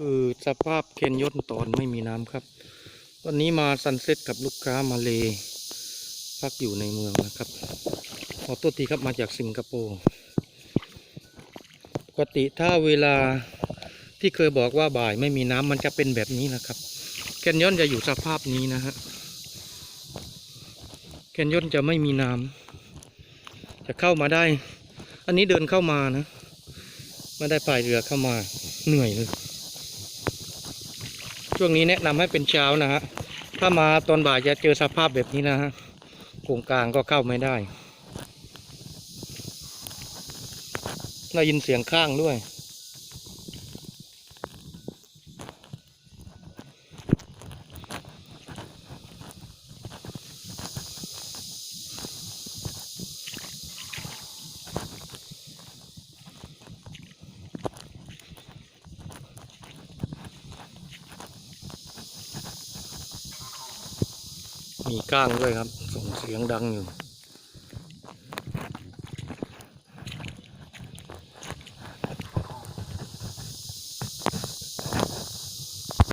คือสภาพแคนยอนตอนไม่มีน้ำครับวันนี้มาซันเซ็ตกับลูกค้ามาเลพักอยู่ในเมืองนะครับขอตัวทีครับมาจากสิงคโปร์ปกติถ้าเวลาที่เคยบอกว่าบ่ายไม่มีน้ำมันจะเป็นแบบนี้นะครับแคนยอนจะอยู่สภาพนี้นะฮะแคนยอนจะไม่มีน้ำจะเข้ามาได้อันนี้เดินเข้ามานะไม่ได้พายเรือเข้ามาเหนื่อยเลยช่วงนี้แนะนำให้เป็นเช้านะฮะถ้ามาตอนบ่ายจะเจอสภาพแบบนี้นะฮะโครงกลางก็เข้าไม่ได้ได้ยินเสียงข้างด้วยมีก้างด้วยครับส่งเสียงดังอยู่